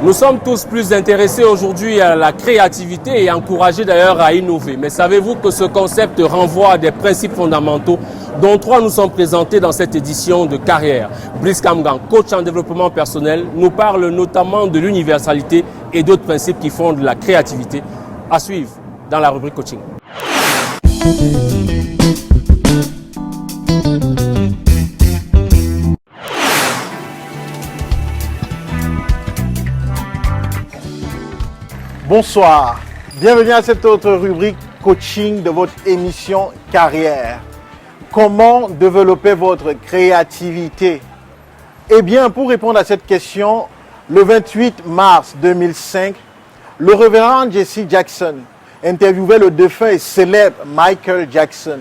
Nous sommes tous plus intéressés aujourd'hui à la créativité et encouragés d'ailleurs à innover. Mais savez-vous que ce concept renvoie à des principes fondamentaux dont 3 nous sont présentés dans cette édition de Carrière. Brice Kamgan, coach en développement personnel, nous parle notamment de l'universalité et d'autres principes qui fondent la créativité. À suivre dans la rubrique coaching. Bonsoir, bienvenue à cette autre rubrique coaching de votre émission Carrière. Comment développer votre créativité? Eh bien, pour répondre à cette question, le 28 mars 2005, le révérend Jesse Jackson interviewait le défunt et célèbre Michael Jackson.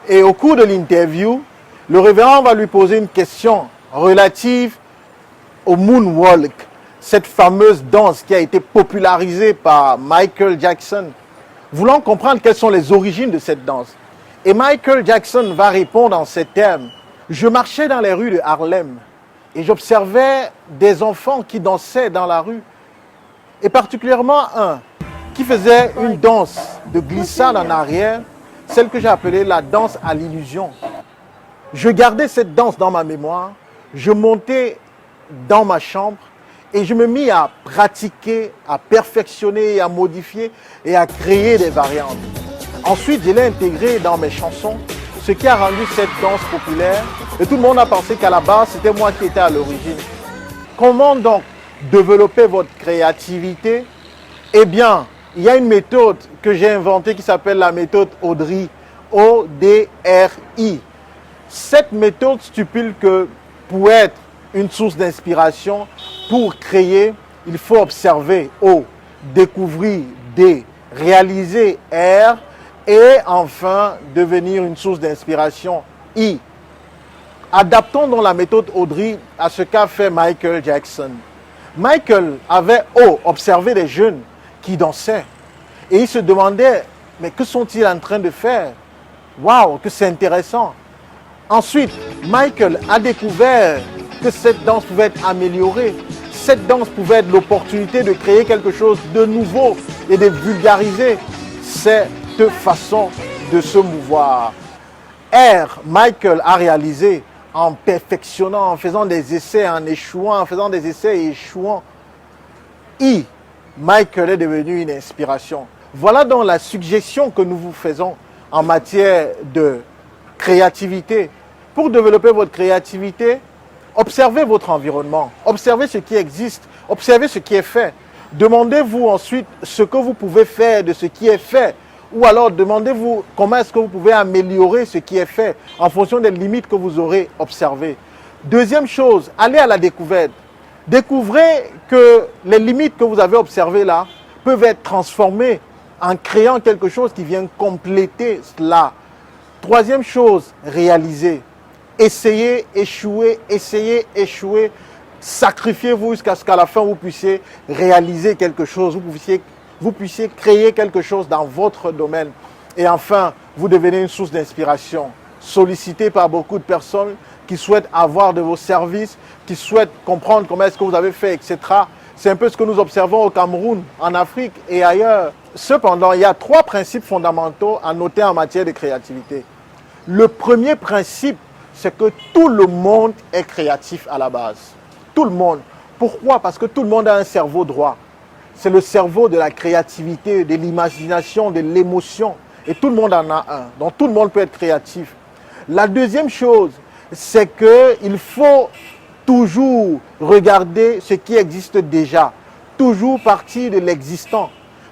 Et au cours de l'interview, le révérend va lui poser une question relative au moonwalk, cette fameuse danse qui a été popularisée par Michael Jackson, voulant comprendre quelles sont les origines de cette danse. Et Michael Jackson va répondre en ces termes. Je marchais dans les rues de Harlem et j'observais des enfants qui dansaient dans la rue, et particulièrement un qui faisait une danse de glissade en arrière, celle que j'ai appelée la danse à l'illusion. Je gardais cette danse dans ma mémoire, je montais dans ma chambre et je me mis à pratiquer, à perfectionner, et à modifier et à créer des variantes. Ensuite, je l'ai intégré dans mes chansons, ce qui a rendu cette danse populaire. Et tout le monde a pensé qu'à la base, c'était moi qui étais à l'origine. Comment donc développer votre créativité? Eh bien, il y a une méthode que j'ai inventée qui s'appelle la méthode Audry, O-D-R-I. Cette méthode stipule que pour être une source d'inspiration, pour créer, il faut observer, O, découvrir, D, réaliser, R, et enfin devenir une source d'inspiration, I. Adaptons donc la méthode Audry à ce qu'a fait Michael Jackson. Michael avait, O, observé des jeunes qui dansaient, et il se demandait, mais que sont-ils en train de faire? Waouh, que c'est intéressant. Ensuite, Michael a découvert que cette danse pouvait être améliorée. Cette danse pouvait être l'opportunité de créer quelque chose de nouveau et de vulgariser cette façon de se mouvoir. R, Michael a réalisé en perfectionnant, en faisant des essais, en échouant, en faisant des essais et échouant. I, Michael est devenu une inspiration. Voilà donc la suggestion que nous vous faisons en matière de créativité. Pour développer votre créativité, observez votre environnement, observez ce qui existe, observez ce qui est fait. Demandez-vous ensuite ce que vous pouvez faire de ce qui est fait. Ou alors demandez-vous comment est-ce que vous pouvez améliorer ce qui est fait en fonction des limites que vous aurez observées. Deuxième chose, allez à la découverte. Découvrez que les limites que vous avez observées là peuvent être transformées en créant quelque chose qui vient compléter cela. Troisième chose, réalisez. Essayez, échouez, sacrifiez-vous jusqu'à ce qu'à la fin vous puissiez réaliser quelque chose, vous puissiez créer quelque chose dans votre domaine. Et enfin, vous devenez une source d'inspiration, sollicité par beaucoup de personnes qui souhaitent avoir de vos services, qui souhaitent comprendre comment est-ce que vous avez fait, etc. C'est un peu ce que nous observons au Cameroun, en Afrique et ailleurs. Cependant, il y a 3 principes fondamentaux à noter en matière de créativité. Le premier principe, c'est que tout le monde est créatif à la base. Tout le monde. Pourquoi? Parce que tout le monde a un cerveau droit. C'est le cerveau de la créativité, de l'imagination, de l'émotion. Et tout le monde en a un. Donc tout le monde peut être créatif. La deuxième chose, c'est qu'il faut toujours regarder ce qui existe déjà. Toujours partir de l'existant.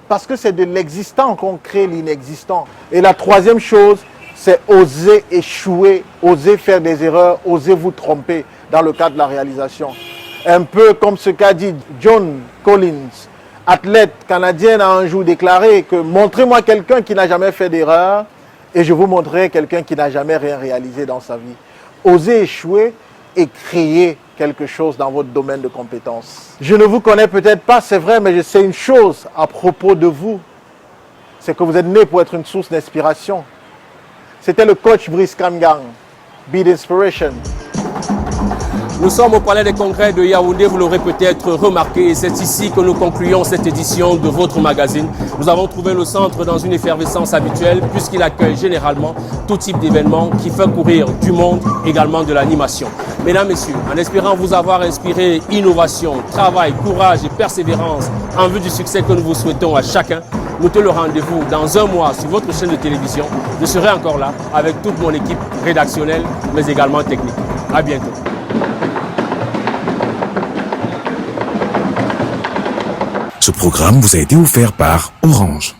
Parce que c'est de l'existant qu'on crée l'inexistant. Et la troisième chose, c'est oser échouer, oser faire des erreurs, oser vous tromper dans le cadre de la réalisation. Un peu comme ce qu'a dit John Collins, athlète canadienne, a un jour déclaré que montrez-moi quelqu'un qui n'a jamais fait d'erreur et je vous montrerai quelqu'un qui n'a jamais rien réalisé dans sa vie. Osez échouer et créer quelque chose dans votre domaine de compétences. Je ne vous connais peut-être pas, c'est vrai, mais je sais une chose à propos de vous. C'est que vous êtes né pour être une source d'inspiration. C'était le coach Brice Kamgan. Be the inspiration. Nous sommes au Palais des Congrès de Yaoundé, vous l'aurez peut-être remarqué, et c'est ici que nous concluons cette édition de votre magazine. Nous avons trouvé le centre dans une effervescence habituelle puisqu'il accueille généralement tout type d'événements qui fait courir du monde, également de l'animation. Mesdames, Messieurs, en espérant vous avoir inspiré innovation, travail, courage et persévérance en vue du succès que nous vous souhaitons à chacun, nous te le rendez-vous dans un mois sur votre chaîne de télévision. Je serai encore là avec toute mon équipe rédactionnelle, mais également technique. À bientôt. Ce programme vous a été offert par Orange.